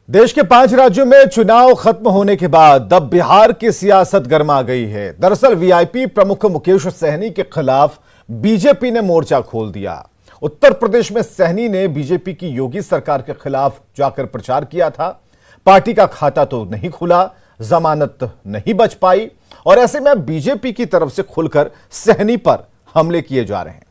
देश के 5 राज्यों में चुनाव खत्म होने के बाद अब बिहार की सियासत गर्मा गई है। दरअसल वीआईपी प्रमुख मुकेश सहनी के खिलाफ बीजेपी ने मोर्चा खोल दिया। उत्तर प्रदेश में सहनी ने बीजेपी की योगी सरकार के खिलाफ जाकर प्रचार किया था। पार्टी का खाता तो नहीं खुला, जमानत नहीं बच पाई और ऐसे में बीजेपी की तरफ से खुलकर सहनी पर हमले किए जा रहे हैं।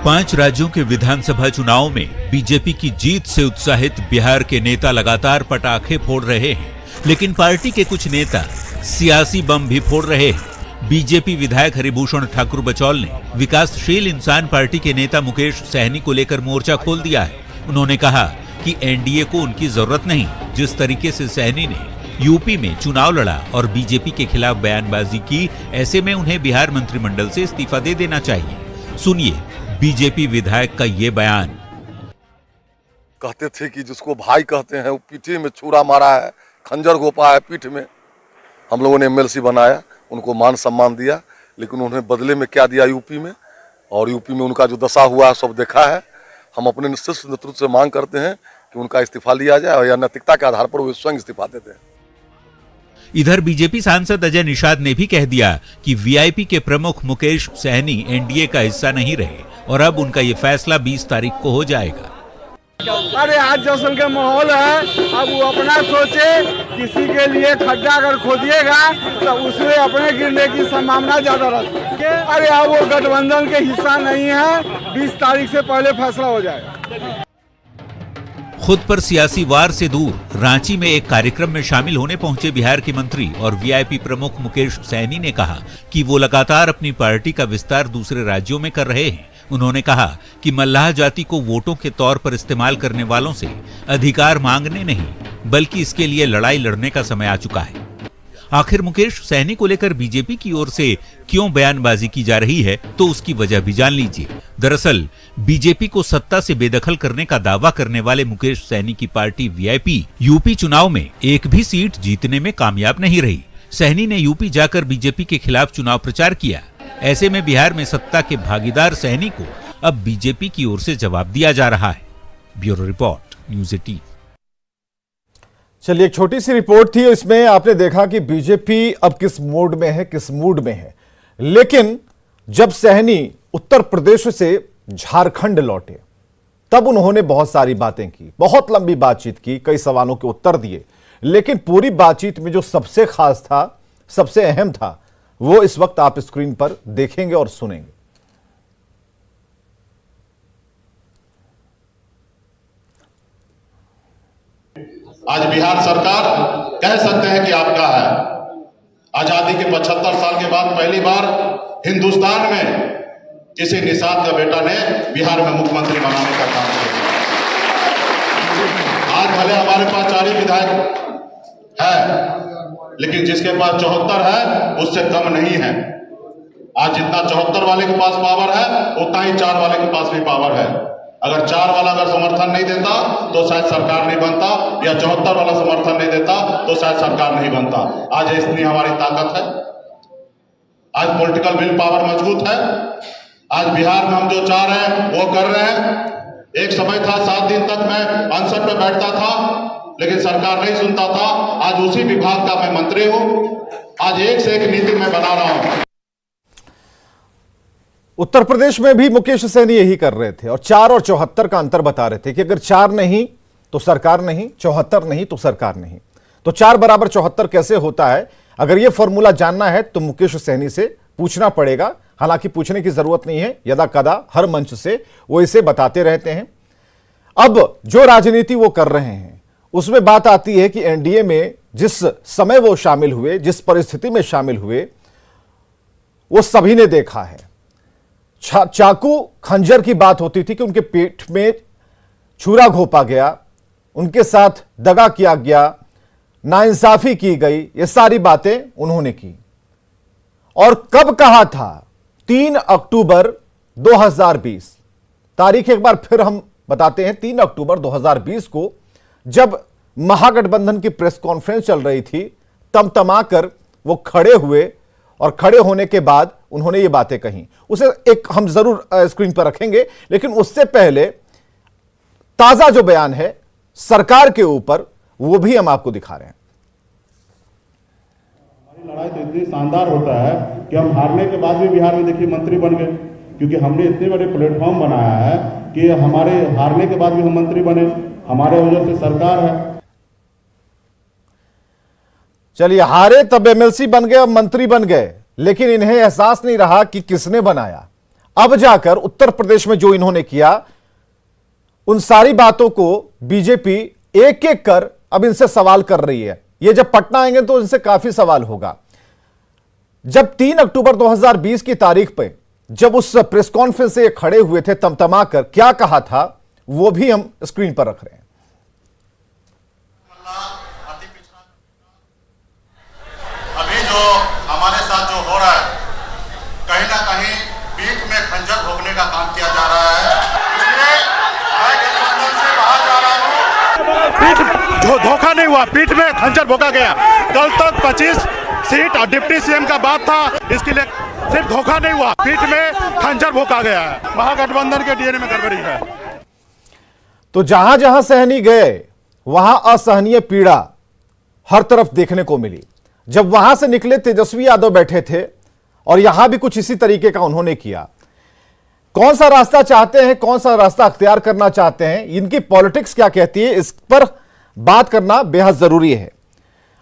5 राज्यों के विधानसभा चुनाव में बीजेपी की जीत से उत्साहित बिहार के नेता लगातार पटाखे फोड़ रहे हैं, लेकिन पार्टी के कुछ नेता सियासी बम भी फोड़ रहे हैं। बीजेपी विधायक हरिभूषण ठाकुर बचौल ने विकासशील इंसान पार्टी के नेता मुकेश सहनी को लेकर मोर्चा खोल दिया है। उन्होंने कहा कि एनडीए को उनकी जरूरत नहीं। जिस तरीके से सहनी ने यूपी में चुनाव लड़ा और बीजेपी के खिलाफ बयानबाजी की, ऐसे में उन्हें बिहार मंत्रिमंडल से इस्तीफा दे देना चाहिए। सुनिए बीजेपी विधायक का ये बयान। कहते थे कि जिसको भाई कहते हैं वो पीठी में छुरा मारा है, खंजर घोपा है पीठ में। हम लोगों ने एमएलसी बनाया, उनको मान सम्मान दिया, लेकिन उन्होंने बदले में क्या दिया यूपी में, और यूपी में उनका जो दशा हुआ सब देखा है। हम अपने शीर्ष नेतृत्व से मांग करते हैं कि उनका इस्तीफा लिया जाए और या नैतिकता के आधार पर वो स्वयं इस्तीफा देते हैं। इधर बीजेपी सांसद अजय निषाद ने भी कह दिया कि वीआईपी के प्रमुख मुकेश सहनी एनडीए का हिस्सा नहीं रहे और अब उनका ये फैसला 20 तारीख को हो जाएगा। अरे आज जैसन के माहौल है, अब वो अपना सोचे। किसी के लिए खड्डा अगर खोदिएगा तो उसमें अपने गिरने की संभावना ज्यादा रहती है। अरे अब वो गठबंधन के हिस्सा नहीं है, 20 तारीख से पहले फैसला हो जाएगा। खुद पर सियासी वार से दूर रांची में एक कार्यक्रम में शामिल होने पहुंचे बिहार के मंत्री और वीआईपी प्रमुख मुकेश सहनी ने कहा कि वो लगातार अपनी पार्टी का विस्तार दूसरे राज्यों में कर रहे हैं। उन्होंने कहा कि मल्लाह जाति को वोटों के तौर पर इस्तेमाल करने वालों से अधिकार मांगने नहीं, बल्कि इसके लिए लड़ाई लड़ने का समय आ चुका है। आखिर मुकेश सहनी को लेकर बीजेपी की ओर से क्यों बयानबाजी की जा रही है, तो उसकी वजह भी जान लीजिए। दरअसल बीजेपी को सत्ता से बेदखल करने का दावा करने वाले मुकेश सहनी की पार्टी वीआईपी यूपी चुनाव में एक भी सीट जीतने में कामयाब नहीं रही। सहनी ने यूपी जाकर बीजेपी के खिलाफ चुनाव प्रचार किया। ऐसे में बिहार में सत्ता के भागीदार सहनी को अब बीजेपी की ओर से जवाब दिया जा रहा है। Bureau report, news 18। चलिए, एक छोटी सी रिपोर्ट थी, इसमें आपने देखा कि बीजेपी अब किस मोड में है, किस मूड में है। लेकिन जब सहनी उत्तर प्रदेश से झारखंड लौटे तब उन्होंने बहुत सारी बातें की, बहुत लंबी बातचीत की, कई सवालों के उत्तर दिए। लेकिन पूरी बातचीत में जो सबसे खास था, सबसे अहम था, वो इस वक्त आप स्क्रीन पर देखेंगे और सुनेंगे। आज बिहार सरकार कह सकते हैं कि आपका है। आजादी के 75 साल के बाद पहली बार हिंदुस्तान में किसी निषाद का बेटा ने बिहार में मुख्यमंत्री बनाने का काम किया। आज भले हमारे पास 4 ही विधायक है, लेकिन जिसके पास 74 है उससे कम नहीं है। आज जितना 74 वाले के पास पावर है, उतना ही 4 वाले के पास भी पावर है। अगर 4 वाला अगर समर्थन नहीं देता तो शायद सरकार नहीं बनता, या 74 वाला समर्थन नहीं देता तो शायद सरकार नहीं बनता। आज इतनी हमारी ताकत है। आज पॉलिटिकल विल पावर मजबूत है। आज बिहार में हम जो चाह रहे हैं वो कर रहे हैं। एक समय था 7 दिन तक मैं अनशन पे बैठता था, लेकिन सरकार नहीं सुनता था। आज उसी विभाग का मैं मंत्री हूं। आज एक से एक नीति मैं बना रहा हूं। उत्तर प्रदेश में भी मुकेश सहनी यही कर रहे थे और 4 और 74 का अंतर बता रहे थे कि अगर 4 नहीं तो सरकार नहीं, 74 नहीं तो सरकार नहीं। तो 4 बराबर 74 कैसे होता है? अगर यह फॉर्मूला जानना है तो मुकेश सहनी से पूछना पड़ेगा। हालांकि पूछने की जरूरत नहीं है, यदा कदा हर मंच से वो इसे बताते रहते हैं। अब जो राजनीति वो कर रहे हैं उसमें बात आती है कि एनडीए में जिस समय वो शामिल हुए, जिस परिस्थिति में शामिल हुए, वो सभी ने देखा है। चाकू खंजर की बात होती थी कि उनके पेट में छुरा घोपा गया, उनके साथ दगा किया गया, नाइंसाफी की गई। ये सारी बातें उन्होंने की। और कब कहा था? 3 अक्टूबर 2020। तारीख एक बार फिर हम बताते हैं। 3 अक्टूबर 2020 को जब महागठबंधन की प्रेस कॉन्फ्रेंस चल रही थी, तमतमाकर वो खड़े हुए और खड़े होने के बाद उन्होंने ये बातें कही। उसे एक हम जरूर स्क्रीन पर रखेंगे, लेकिन उससे पहले ताजा जो बयान है सरकार के ऊपर वो भी हम आपको दिखा रहे हैं। हमारी लड़ाई तो इतनी शानदार होता है कि हम हारने के बाद भी बिहार में देखिए मंत्री बन गए, क्योंकि हमने इतने बड़े प्लेटफॉर्म बनाया है कि हमारे हारने के बाद भी हम मंत्री बने, हमारे वजह से सरकार है। चलिए, हारे तब एमएलसी बन गए, अब मंत्री बन गए, लेकिन इन्हें एहसास नहीं रहा कि किसने बनाया। अब जाकर उत्तर प्रदेश में जो इन्होंने किया, उन सारी बातों को बीजेपी एक एक कर अब इनसे सवाल कर रही है। ये जब पटना आएंगे तो इनसे काफी सवाल होगा। जब 3 अक्टूबर 2020 की तारीख पे जब उस प्रेस कॉन्फ्रेंस से खड़े हुए थे तमतमा कर, क्या कहा था वो भी हम स्क्रीन पर रख रहे हैं। अभी जो हमारे साथ जो हो रहा है, कहीं ना कहीं पीठ में खंजर भोगने का काम किया जा रहा है। इसलिए मैं गठबंधन से बाहर जा रहा हूं। पीठ जो धोखा नहीं हुआ, पीठ में खंजर भोगा गया। कल तक 25 सीट और डिप्टी सीएम का बात था, इसके लिए सिर्फ धोखा नहीं हुआ, पीठ में खंजर भोगा गया है। महागठबंधन के डीएनए में गड़बड़ी है। तो जहां जहां सहनी गए वहां असहनीय पीड़ा हर तरफ देखने को मिली। जब वहां से निकले तेजस्वी यादव बैठे थे और यहां भी कुछ इसी तरीके का उन्होंने किया। कौन सा रास्ता चाहते हैं, कौन सा रास्ता अख्तियार करना चाहते हैं, इनकी पॉलिटिक्स क्या कहती है, इस पर बात करना बेहद जरूरी है।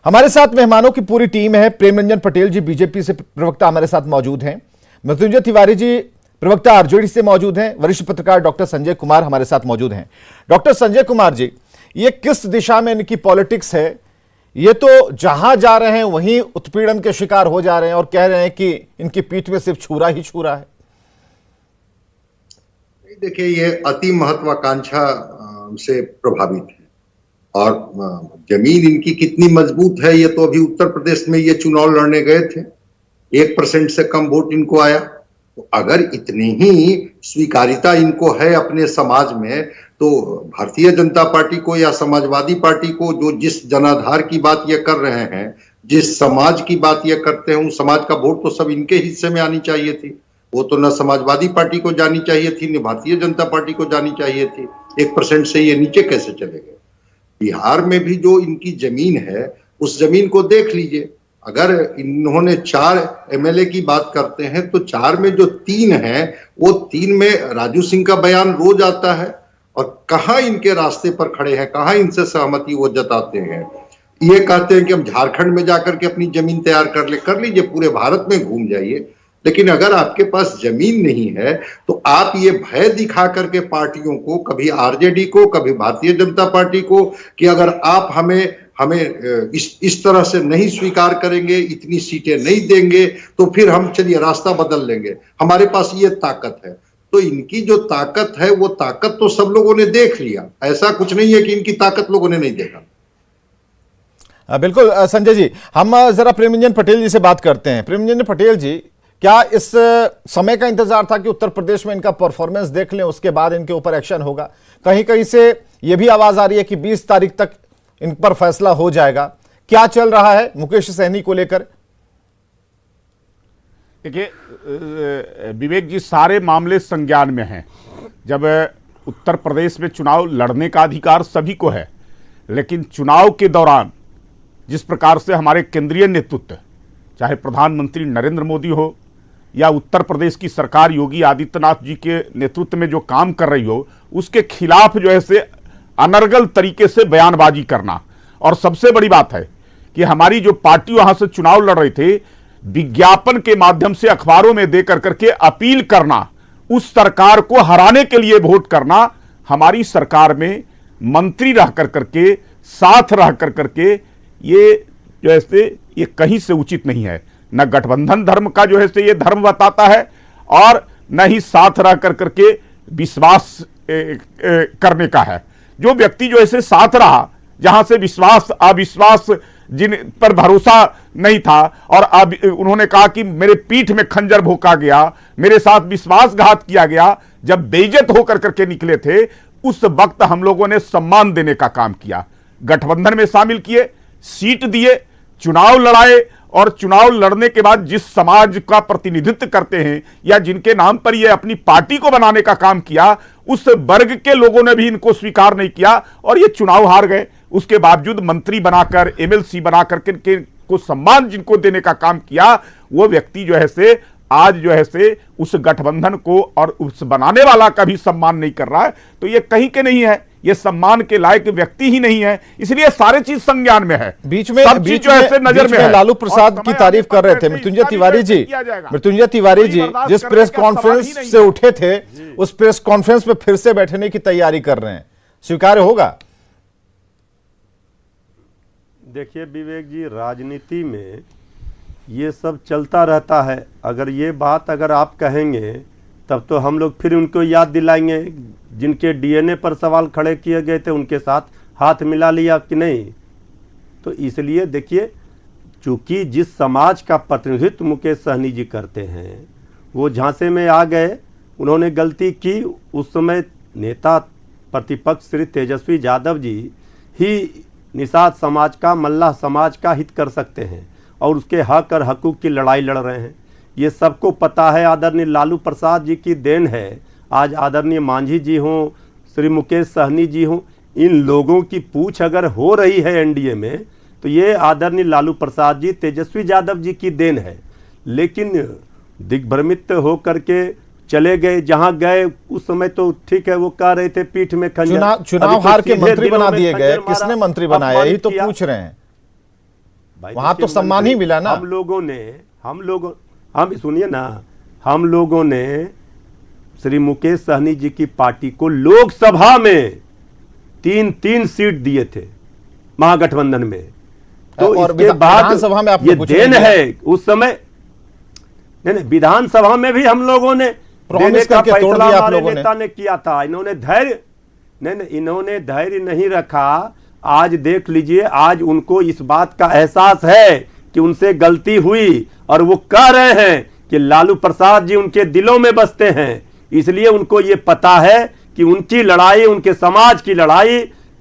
हमारे साथ मेहमानों की पूरी टीम है। प्रेम रंजन पटेल जी बीजेपी से प्रवक्ता हमारे साथ मौजूद हैं। मृत्युंजय तिवारी जी प्रवक्ता आरजेडी से मौजूद हैं। वरिष्ठ पत्रकार डॉक्टर संजय कुमार हमारे साथ मौजूद हैं। डॉक्टर संजय कुमार जी, ये किस दिशा में इनकी पॉलिटिक्स है? ये तो जहां जा रहे हैं वहीं उत्पीड़न के शिकार हो जा रहे हैं और कह रहे हैं कि इनकी पीठ में सिर्फ छुरा ही छुरा है। देखिए, ये अति महत्वाकांक्षा से प्रभावित है और जमीन इनकी कितनी मजबूत है ये तो अभी उत्तर प्रदेश में ये चुनाव लड़ने गए थे, 1% से कम वोट इनको आया। तो अगर इतनी ही स्वीकारिता इनको है अपने समाज में, तो भारतीय जनता पार्टी को या समाजवादी पार्टी को जो जिस जनाधार की बात ये कर रहे हैं, जिस समाज की बात ये करते हैं, उस समाज का वोट तो सब इनके हिस्से में आनी चाहिए थी। वो तो न समाजवादी पार्टी को जानी चाहिए थी, न भारतीय जनता पार्टी को जानी चाहिए थी। 1% से ये नीचे कैसे चले गए? बिहार में भी जो इनकी जमीन है, उस जमीन को देख लीजिए। अगर इन्होंने 4 एमएलए की बात करते हैं तो 4 में जो 3 हैं, वो 3 में राजू सिंह का बयान रोज आता है और कहाँ इनके रास्ते पर खड़े हैं, कहाँ इनसे सहमति वो जताते हैं। ये कहते हैं कि हम झारखंड में जाकर के अपनी जमीन तैयार कर लीजिए, पूरे भारत में घूम जाइए। लेकिन अगर आपके पास जमीन नहीं है तो आप ये भय दिखा करके पार्टियों को, कभी आरजेडी को, कभी भारतीय जनता पार्टी को, कि अगर आप हमें इस तरह से नहीं स्वीकार करेंगे, इतनी सीटें नहीं देंगे, तो फिर हम चलिए रास्ता बदल लेंगे, हमारे पास ये ताकत है। तो इनकी जो ताकत है वो ताकत तो सब लोगों ने देख लिया। ऐसा कुछ नहीं है कि इनकी ताकत लोगों ने नहीं देखा। बिल्कुल संजय जी, हम जरा प्रेम रंजन पटेल जी से बात करते हैं। प्रेम रंजन पटेल जी, क्या इस समय का इंतजार था कि उत्तर प्रदेश में इनका परफॉर्मेंस देख लें, उसके बाद इनके ऊपर एक्शन होगा? कहीं कहीं से यह भी आवाज आ रही है कि 20 तारीख तक इन पर फैसला हो जाएगा। क्या चल रहा है मुकेश सहनी को लेकर? देखिए विवेक जी, सारे मामले संज्ञान में हैं। जब उत्तर प्रदेश में चुनाव लड़ने का अधिकार सभी को है, लेकिन चुनाव के दौरान जिस प्रकार से हमारे केंद्रीय नेतृत्व, चाहे प्रधानमंत्री नरेंद्र मोदी हो या उत्तर प्रदेश की सरकार योगी आदित्यनाथ जी के नेतृत्व में जो काम कर रही हो, उसके खिलाफ जो है से अनर्गल तरीके से बयानबाजी करना। और सबसे बड़ी बात है कि हमारी जो पार्टी वहां से चुनाव लड़ रही थे, विज्ञापन के माध्यम से अखबारों में दे करके अपील करना, उस सरकार को हराने के लिए वोट करना, हमारी सरकार में मंत्री रह करके, साथ रह करके, ये जो है ये कहीं से उचित नहीं है। न गठबंधन धर्म का जो है ये धर्म बताता है और न ही साथ रह करके विश्वास करने का है। जो व्यक्ति जो ऐसे साथ रहा, जहां से विश्वास अविश्वास जिन पर भरोसा नहीं था, और अब उन्होंने कहा कि मेरे पीठ में खंजर भोंका गया, मेरे साथ विश्वासघात किया गया, जब बेइज्जत होकर करके निकले थे, उस वक्त हम लोगों ने सम्मान देने का काम किया, गठबंधन में शामिल किए, सीट दिए, चुनाव लड़ाए और चुनाव लड़ने के बाद जिस समाज का प्रतिनिधित्व करते हैं या जिनके नाम पर ये अपनी पार्टी को बनाने का काम किया, उस वर्ग के लोगों ने भी इनको स्वीकार नहीं किया और ये चुनाव हार गए। उसके बावजूद मंत्री बनाकर, एमएलसी बनाकर के को सम्मान जिनको देने का काम किया, वो व्यक्ति जो है से आज जो है से उस गठबंधन को और उस बनाने वाला का भी सम्मान नहीं कर रहा है। तो ये कहीं के नहीं है, ये सम्मान के लायक व्यक्ति ही नहीं है, इसलिए सारे चीज संज्ञान में है। बीच में नजर में लालू प्रसाद की तारीफ कर रहे थे मृत्युंजय तिवारी जी जिस प्रेस कॉन्फ्रेंस से उठे थे, उस प्रेस कॉन्फ्रेंस में फिर से बैठने की तैयारी कर रहे हैं, स्वीकार्य होगा? देखिए विवेक जी, राजनीति में ये सब चलता रहता है। अगर ये बात अगर आप कहेंगे तब तो हम लोग फिर उनको याद दिलाएंगे जिनके डीएनए पर सवाल खड़े किए गए थे, उनके साथ हाथ मिला लिया कि नहीं। तो इसलिए देखिए, चूंकि जिस समाज का प्रतिनिधित्व मुकेश सहनी जी करते हैं वो झांसे में आ गए, उन्होंने गलती की। उस समय नेता प्रतिपक्ष श्री तेजस्वी यादव जी ही निषाद समाज का, मल्लाह समाज का हित कर सकते हैं और उसके हक और हकूक़ की लड़ाई लड़ रहे हैं। ये सबको पता है। आदरणीय लालू प्रसाद जी की देन है, आज आदरणीय मांझी जी हों, श्री मुकेश सहनी जी हों, इन लोगों की पूछ अगर हो रही है एनडीए में तो ये आदरणीय लालू प्रसाद जी, तेजस्वी यादव जी की देन है। लेकिन दिग्भ्रमित होकर के चले गए, जहां गए उस समय तो ठीक है, वो कह रहे थे पीठ में खंजर। चुनाव हार के मंत्री बना दिए गए, किसने मंत्री बनाया, यही तो पूछ रहे हैं। वहां तो सम्मान ही मिला ना। हम सुनिए ना, हम लोगों ने श्री मुकेश सहनी जी की पार्टी को लोकसभा में 3 सीट दिए थे महागठबंधन में। तो इसके बाद सभा में ये देन है उस समय। नहीं, विधानसभा में भी हम लोगों ने देने का फैसला हमारे नेता ने किया था। इन्होंने धैर्य नहीं रखा। आज देख लीजिए, आज उनको इस बात का एहसास है कि उनसे गलती हुई और वो कह रहे हैं कि लालू प्रसाद जी उनके दिलों में बसते हैं। इसलिए उनको ये पता है कि उनकी लड़ाई, उनके समाज की लड़ाई,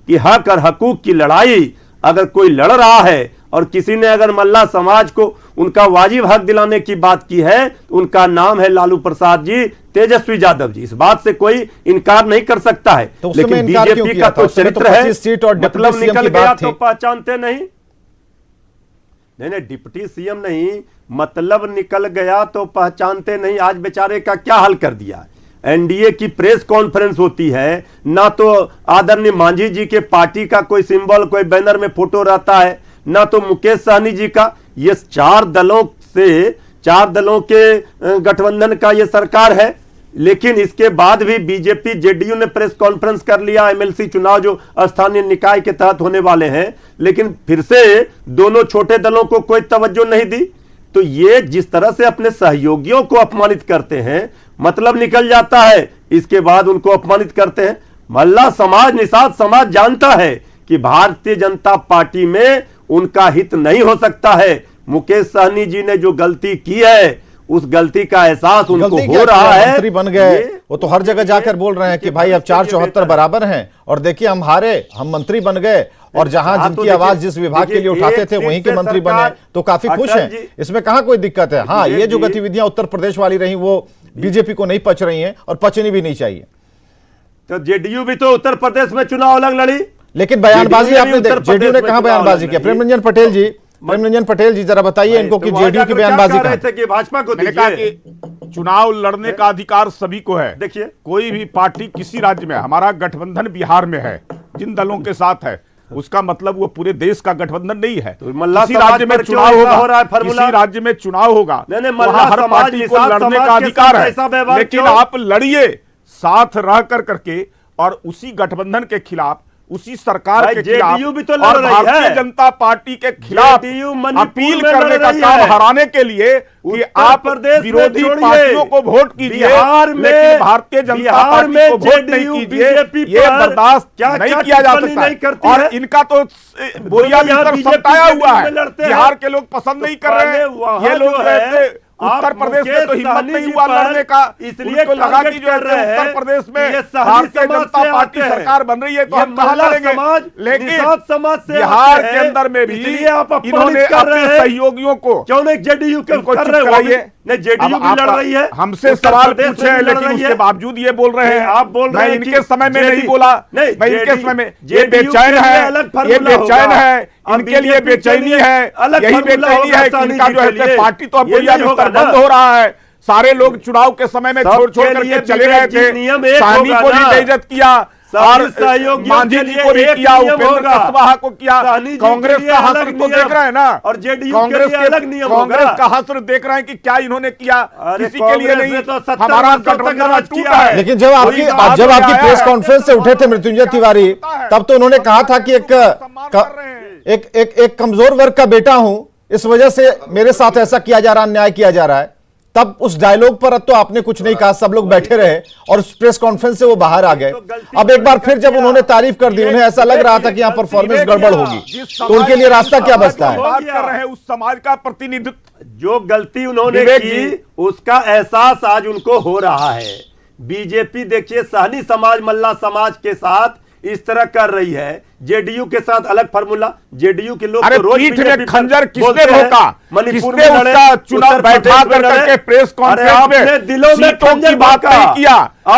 कि हक और हकूक की लड़ाई अगर कोई लड़ रहा है और किसी ने अगर मल्ला समाज को उनका वाजिब हक दिलाने की बात की है तो उनका नाम है लालू प्रसाद जी, तेजस्वी यादव जी। इस बात से कोई इनकार नहीं कर सकता है। तो लेकिन बीजेपी का तो चरित्र है, मतलब निकल गया तो पहचानते नहीं। नहीं, डिप्टी सीएम नहीं, मतलब निकल गया तो पहचानते नहीं। आज बेचारे का क्या हाल कर दिया। एनडीए की प्रेस कॉन्फ्रेंस होती है, ना तो आदरणीय मांझी जी के पार्टी का कोई सिंबल, कोई बैनर में फोटो रहता है, ना तो मुकेश सहनी जी का। ये 4 दलों के गठबंधन का ये सरकार है। लेकिन इसके बाद भी बीजेपी, जेडीयू ने प्रेस कॉन्फ्रेंस कर लिया एमएलसी चुनाव जो स्थानीय निकाय के तहत होने वाले हैं, लेकिन फिर से दोनों छोटे दलों को कोई तवज्जो नहीं दी। तो ये जिस तरह से अपने सहयोगियों को अपमानित करते हैं, मतलब निकल जाता है, इसके बाद उनको अपमानित करते हैं। मल्ला समाज, निषाद समाज जानता है कि भारतीय जनता पार्टी में उनका हित नहीं हो सकता है। मुकेश सहनी जी ने जो गलती की है, उस गलती का एहसास उनको हो रहा है। मंत्री बन गए, वो तो हर जगह जाकर बोल रहे हैं कि भाई अब 474 बराबर हैं और देखिए हम हारे, हम मंत्री बन गए, और जहां जिनकी आवाज जिस विभाग के लिए उठाते थे वहीं के मंत्री बने, तो काफी खुश हैं। इसमें कहां कोई दिक्कत है। हाँ, ये जो गतिविधियां उत्तर प्रदेश वाली रही वो बीजेपी को नहीं पच रही हैं और पचनी भी नहीं चाहिए। तो जेडीयू भी तो उत्तर प्रदेश में चुनाव अलग लड़ी, लेकिन बयानबाजी आपने जेडीयू ने कहां बयानबाजी किया? प्रेमरंजन पटेल जी जरा बताइए इनको कि जेडीयू की बयानबाजी कहां है? कि भाजपा को चुनाव लड़ने का अधिकार सभी को है। देखिए, कोई भी पार्टी किसी राज्य में, हमारा गठबंधन बिहार में है, जिन दलों के साथ है, उसका मतलब वो पूरे देश का गठबंधन नहीं है। तो किसी राज्य में चुनाव होगा, किसी राज्य में चुनाव होगा, हर पार्टी को लड़ने का अधिकार है। लेकिन आप लड़िए साथ रह करके और उसी गठबंधन के खिलाफ, उसी सरकार के खिलाफ भी तो और भारतीय जनता पार्टी के खिलाफ अपील करने का काम हराने के लिए कि आप विरोधी पार्टियों को वोट कीजिए, लेकिन भारतीय जनता पार्टी को वोट नहीं कीजिए, ये बर्दाश्त नहीं किया जा सकता। और इनका तो बोरिया भीतर सताया हुआ है। बिहार के लोग पसंद नहीं कर रहे हैं। ये लोग उत्तर प्रदेश में तो हिम्मत नहीं हुआ लड़ने का, इसलिए उनको लगा कि जो है उत्तर प्रदेश में भारतीय जनता पार्टी सरकार बन रही है तो हम कहां लड़ेंगे। लेकिन समाज से बिहार के अंदर में भी इन्होंने अपने सहयोगियों को क्यों नहीं जेडीयू के कर रहे हैं, नहीं जेडीयू भी लड़ रही है, हमसे सवाल पूछे हैं लेकिन उसके बावजूद ये बोल रहे हैं। आप बोल रहे हैं मैं इनके समय में नहीं बोला, मैं इनके समय में ये बेचैन है, ये बेचैन है, इनके लिए बेचैनी है, यही बेचैनी है कि इनका जो है पार्टी तो अब बंद हो रहा है। सारे लोग चुनाव के समय में छोड़ छोड़ करके चले गए थे, साहनी को भी बेइज्जत किया और मांझी जी को भी किया, उपेंद्र कुशवाहा को किया। कांग्रेस का हश्र तो देख रहे हैं ना, और जेडीयू कांग्रेस का हश्र देख रहे हैं कि क्या इन्होंने किया, किसी के लिए नहीं, हमारा गठबंधन टूटा है। लेकिन जब आपकी प्रेस कॉन्फ्रेंस से उठे थे मृत्युंजय तिवारी, तब तो उन्होंने कहा था कि एक कमजोर वर्ग का बेटा हूं, इस वजह से मेरे साथ ऐसा किया जा रहा, अन्याय किया जा रहा है। तब उस डायलॉग पर तो आपने कुछ नहीं कहा, सब लोग बैठे रहे और उस प्रेस कॉन्फ्रेंस से वो बाहर आ गए। अब एक बार फिर जब उन्होंने तारीफ कर दी, उन्हें ऐसा लग रहा था कि यहाँ परफॉर्मेंस गड़बड़ होगी, तो उनके लिए रास्ता क्या बचता है? बात कर रहे हैं उस समाज का प्रतिनिधित्व, जो गलती उन्होंने की उसका एहसास आज उनको हो रहा है। बीजेपी देखिए साहनी समाज, मल्ला समाज के साथ इस तरह कर रही है, जेडीयू के साथ अलग फार्मूला। जेडीयू के लोग अरे पीठ में खंजर किसने रोका, किसने उसका चुनाव बैठा करके प्रेस कॉन्फ्रेंस में दिलों में सीटों की बात नहीं किया,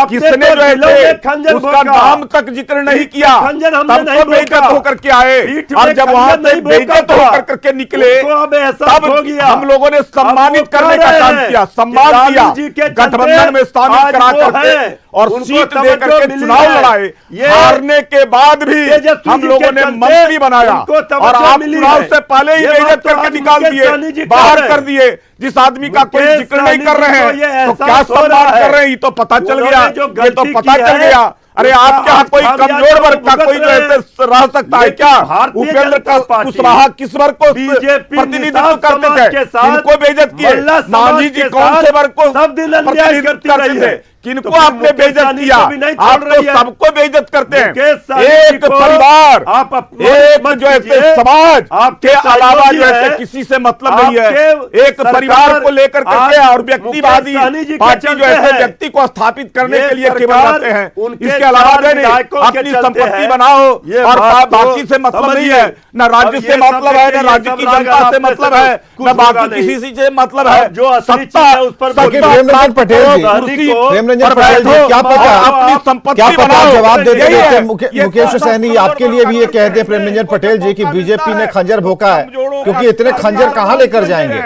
किसने जो है उसका नाम तक जिक्र नहीं किया, तब तो बेइज्जत होकर के आए, और जब वहां से बेइज्जत होकर करके निकले तब हम लोगों ने सम्मानित करने का काम किया, सम्मान दिया, गठबंधन में शामिल करा करके और सीट दे करके चुनाव लड़ाए। हारने के बाद भी हम लोगों ने मंत्री बनाया और आप चुनाव से पहले ही बेइज्जत करके निकाल दिए, बाहर कर दिए। जिस आदमी का कोई जिक्र नहीं कर रहे हैं तो क्या सम्मान कर रहे हैं, ये तो पता चल गया, ये तो पता चल गया। अरे आपके यहाँ कोई कमजोर वर्ग का कोई जो है रह सकता है क्या? उपेंद्र कुशवाहा किस वर्ग को प्रतिनिधित्व करते थे, किनको बेइज्जत किए? मांझी जी कौन से वर्ग को प्रतिनिधित्व करते थे, किनको आपने बेइज्जत किया? आप तो सबको बेइज्जत करते हैं। एक परिवार, एक जो है समाज के अलावा जो है किसी से मतलब नहीं है। एक परिवार को लेकर करके और व्यक्तिवादी पार्टी जो है व्यक्ति को स्थापित करने के लिए केवल आते हैं, इसके अलावा अपनी संपत्ति बनाओ और बाकी से मतलब नहीं है, न राज्य से मतलब है, न राज्य की जनता से मतलब है, न बाकी किसी से मतलब है। जो सत्ता है उस पर प्रेमरंजन पटेल जी, क्या पता जवाब दे देते मुकेश सहनी, आपके लिए भी ये कह दे प्रेमरंजन पटेल जी कि बीजेपी ने खंजर भोंका है, क्योंकि इतने खंजर कहां लेकर जाएंगे?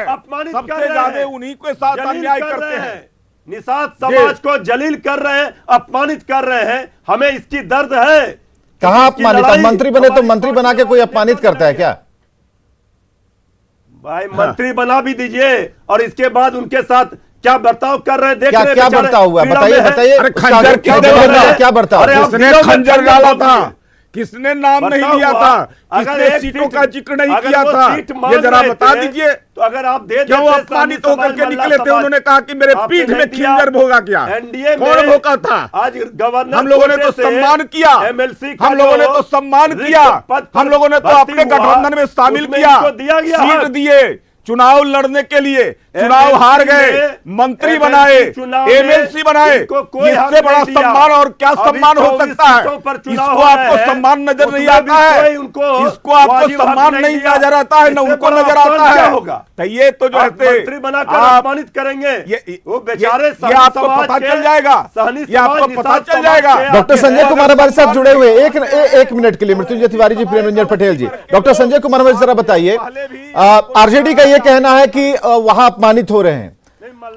सबसे ज्यादा उन्हीं के साथ अन्याय करते हैं, निषाद समाज को जलील कर रहे हैं, अपमानित कर रहे हैं। हमें इसकी दर्द है। कहां अपमानित? मंत्री बने तो मंत्री बना के कोई अपमानित करता है क्या? भाई मंत्री बना भी दीजिए और इसके बाद उनके साथ क्या बर्ताव कर रहे हैं, क्या बर्ताव हुआ? बताइए। खंजर क्या बर्ताव? किसने खंजर डाला था, किसने नाम नहीं लिया था, किसने सीटों का जिक्र नहीं किया था, ये जरा बता दीजिए। तो अगर आप दे क्यों अपमानित होकर के निकले थे? उन्होंने कहा कि मेरे पीठ में खंजर भोगा क्या? कौन भोगा था? आज गवर्नर हम लोगों ने तो सम्मान किया, हम लोगों ने तो सम्मान किया, हम लोगों ने तो अपने गठबंधन में शामिल किया, सीट दिए, चुनाव लड़ने के लिए, चुनाव हार गए, मंत्री बनाए, एमएलसी बनाए, इससे बड़ा सम्मान और क्या सम्मान हो सकता है? इसको आपको सम्मान नजर नहीं आता है, इसको आपको सम्मान नहीं नजर आता है, न उनको नजर आता है। तो ये तो जो है मंत्री बनाकर अपमानित करेंगे, वो बेचारे ये आपको पता चल जाएगा, ये आपको पता चल जाएगा। डॉक्टर संजय कुमार हमारे साथ जुड़े हुए, एक मिनट के लिए मृत्युंजय तिवारी जी, प्रेमरंजन पटेल जी, डॉक्टर संजय कुमार हमें जरा बताइए, आरजेडी का ये कहना है कि वहां अपमानित हो रहे हैं।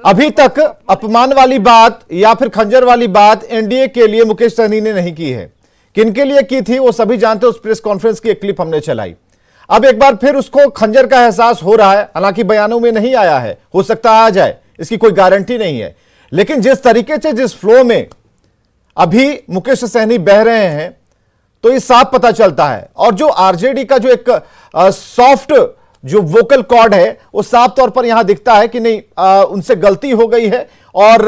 अभी तक अपमान वाली बात या फिर खंजर वाली बात एनडीए के लिए मुकेश सहनी ने नहीं की है, किनके लिए की थी वो सभी जानते। उस प्रेस कॉन्फ्रेंस की एक क्लिप हमने चलाई। अब एक बार फिर उसको खंजर का एहसास हो रहा है, हालांकि बयानों में नहीं आया है, हो सकता आ जाए, इसकी कोई गारंटी नहीं है। लेकिन जिस तरीके से, जिस फ्लो में अभी मुकेश सहनी बह रहे हैं, तो ये साफ पता चलता है। और जो आरजेडी का जो एक सॉफ्ट जो वोकल कॉर्ड है, वो साफ तौर पर यहां दिखता है कि नहीं, उनसे गलती हो गई है और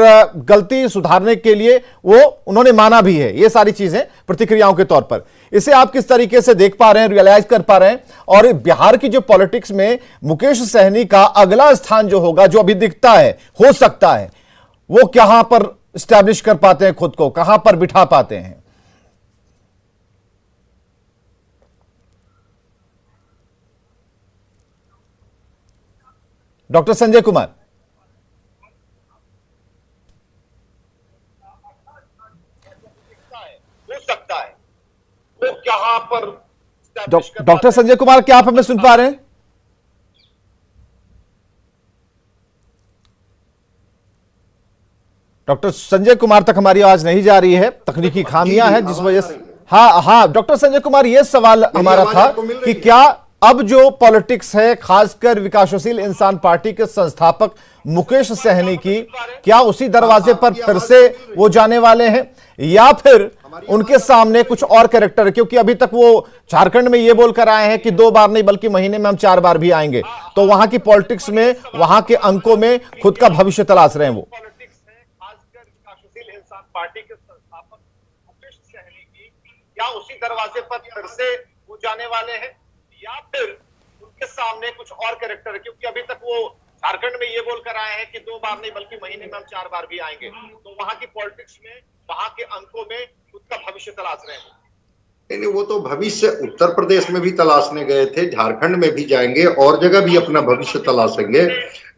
गलती सुधारने के लिए वो उन्होंने माना भी है। ये सारी चीजें प्रतिक्रियाओं के तौर पर, इसे आप किस तरीके से देख पा रहे हैं, रियलाइज कर पा रहे हैं? और बिहार की जो पॉलिटिक्स में मुकेश सहनी का अगला स्थान जो होगा, जो अभी दिखता है, हो सकता है, वो कहां पर स्टैब्लिश कर पाते हैं खुद को, कहां पर बिठा पाते हैं? डॉक्टर संजय कुमार। हो सकता है वो कहां पर डॉक्टर संजय कुमार, क्या आप हमें सुन पा रहे हैं? डॉक्टर संजय कुमार तक हमारी आवाज नहीं जा रही है, तकनीकी खामियां हैं जिस वजह से। हाँ, डॉक्टर संजय कुमार, यह सवाल हमारा था कि क्या अब जो पॉलिटिक्स है, खासकर विकासशील इंसान पार्टी के संस्थापक मुकेश सहनी की, क्या उसी दरवाजे पर फिर से वो जाने वाले हैं, या फिर उनके सामने कुछ और कैरेक्टर है? क्योंकि अभी तक वो झारखंड में ये बोलकर आए हैं कि 2 बार नहीं बल्कि महीने में हम 4 बार भी आएंगे, तो वहां की पॉलिटिक्स में, वहां के अंकों में खुद का भविष्य तलाश रहे हैं वो। पार्टी के संस्थापक मुकेश सहनी की क्या उसी दरवाजे पर फिर से वो जाने वाले हैं, या फिर उनके सामने कुछ और कैरेक्टर है? क्योंकि अभी तक वो झारखंड में ये बोलकर आए हैं कि 2 बार नहीं बल्कि महीने में हम 4 बार भी आएंगे, तो वहां की पॉलिटिक्स में, वहां के अंकों में खुद का भविष्य तलाश रहे हैं। नहीं, वो तो भविष्य उत्तर प्रदेश में भी तलाशने गए थे, झारखंड में भी जाएंगे, और जगह भी अपना भविष्य तलाशेंगे।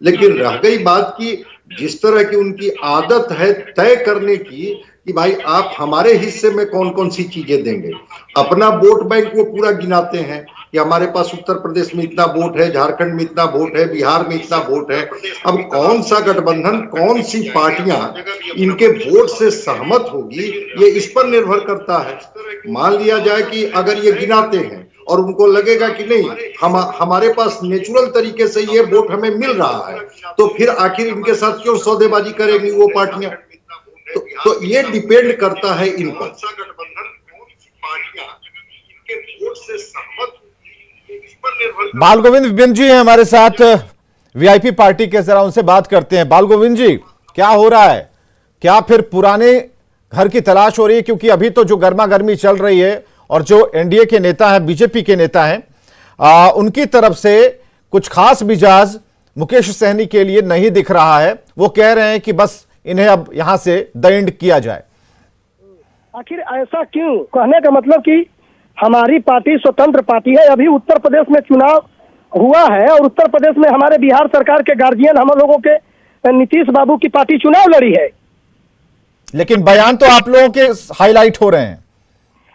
लेकिन रह गई बात की जिस तरह की उनकी आदत है तय करने की कि भाई आप हमारे हिस्से में कौन कौन सी चीजें देंगे, अपना वोट बैंक वो पूरा गिनाते हैं कि हमारे पास उत्तर प्रदेश में इतना वोट है, झारखंड में इतना वोट है, बिहार में इतना वोट है। अब कौन सा गठबंधन, कौन सी पार्टियां इनके वोट से सहमत होगी, ये इस पर निर्भर करता है। मान लिया जाए कि अगर ये गिनाते हैं और उनको लगेगा कि नहीं हमारे पास नेचुरल तरीके से ये वोट हमें मिल रहा है, तो फिर आखिर इनके साथ क्यों सौदेबाजी करेंगी वो पार्टियां? तो ये डिपेंड करता है इन पर। बाल गोविंद बिंद जी हैं हमारे साथ, वीआईपी पार्टी के, जरा उनसे बात करते हैं। बाल गोविंद जी, क्या हो रहा है? क्या फिर पुराने घर की तलाश हो रही है? क्योंकि अभी तो जो गर्मा गर्मी चल रही है और जो एनडीए के नेता हैं, बीजेपी के नेता हैं, उनकी तरफ से कुछ खास मिजाज मुकेश सहनी के लिए नहीं दिख रहा है। वो कह रहे हैं कि बस इन्हें अब यहां से द एंड किया जाए। आखिर ऐसा क्यों? कहने का मतलब कि हमारी पार्टी स्वतंत्र पार्टी है। अभी उत्तर प्रदेश में चुनाव हुआ है और उत्तर प्रदेश में हमारे बिहार सरकार के गार्जियन हम लोगों के नीतीश बाबू की पार्टी चुनाव लड़ी है। लेकिन बयान तो आप लोगों के हाईलाइट हो रहे हैं।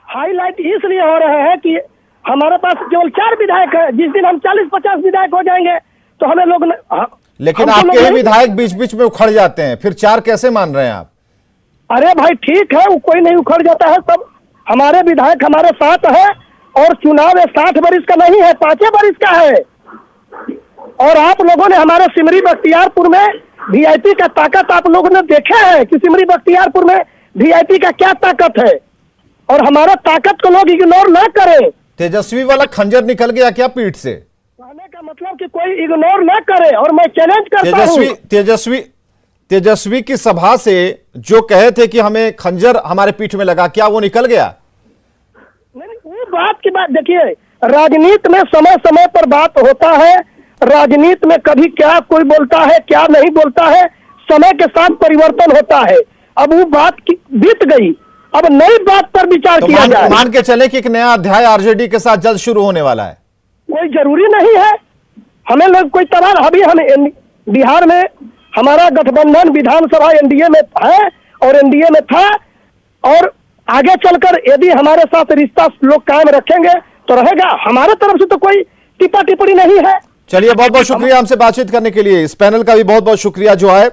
हाईलाइट इसलिए हो रहे हैं कि हमारे पास केवल 4 विधायक है। जिस दिन हम 40-50 विधायक हो जाएंगे तो हमें लोग लेकिन आपके ही विधायक बीच बीच में उखड़ जाते हैं, फिर 4 कैसे मान रहे हैं आप? अरे भाई ठीक है, वो कोई नहीं उखड़ जाता है। सब हमारे विधायक हमारे साथ है और चुनाव 60 वर्ष का नहीं है, 5 वर्ष का है। और आप लोगों ने हमारे सिमरी बख्तियारपुर में वीआईपी का ताकत आप लोगों ने देखे है कि सिमरी बख्तियारपुर में वीआईपी का क्या ताकत है, और हमारा ताकत को लोग इग्नोर ना करें। तेजस्वी वाला खंजर निकल गया क्या पीठ से? कहने का मतलब कि कोई इग्नोर ना करे, और मैं चैलेंज करता हूं। तेजस्वी की सभा से जो कहे थे कि हमें खंजर हमारे पीठ में लगा, क्या वो निकल गया? नहीं, वो बात की बात देखिए, राजनीति में समय समय पर बात होता है। राजनीति में कभी क्या कोई बोलता है, क्या नहीं बोलता है, समय के साथ परिवर्तन होता है। अब वो बात बीत गई, अब नई बात पर विचार तो किया जाए। मान के चले कि एक नया अध्याय आरजेडी के साथ जल्द शुरू होने वाला है। कोई जरूरी नहीं है, हमें लोग कोई तरार, अभी हम बिहार में हमारा गठबंधन विधानसभा एनडीए में है और एनडीए में था, और आगे चलकर यदि हमारे साथ रिश्ता लोग कायम रखेंगे तो रहेगा। हमारे तरफ से तो कोई टिप्पा टिप्पणी नहीं है। चलिए, बहुत बहुत शुक्रिया हमसे बातचीत करने के लिए। इस पैनल का भी बहुत बहुत शुक्रिया जो है।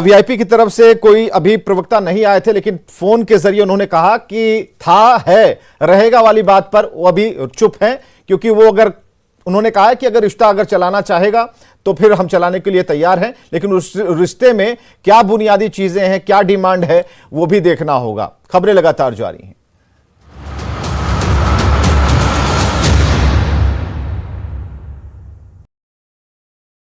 वीआईपी की तरफ से कोई अभी प्रवक्ता नहीं आए थे, लेकिन फोन के जरिए उन्होंने कहा कि था, है, रहेगा वाली बात पर वो अभी चुप हैं, क्योंकि वो उन्होंने कहा है कि अगर रिश्ता अगर चलाना चाहेगा तो फिर हम चलाने के लिए तैयार हैं, लेकिन उस रिश्ते में क्या बुनियादी चीजें हैं, क्या डिमांड है, वो भी देखना होगा। खबरें लगातार जारी हैं।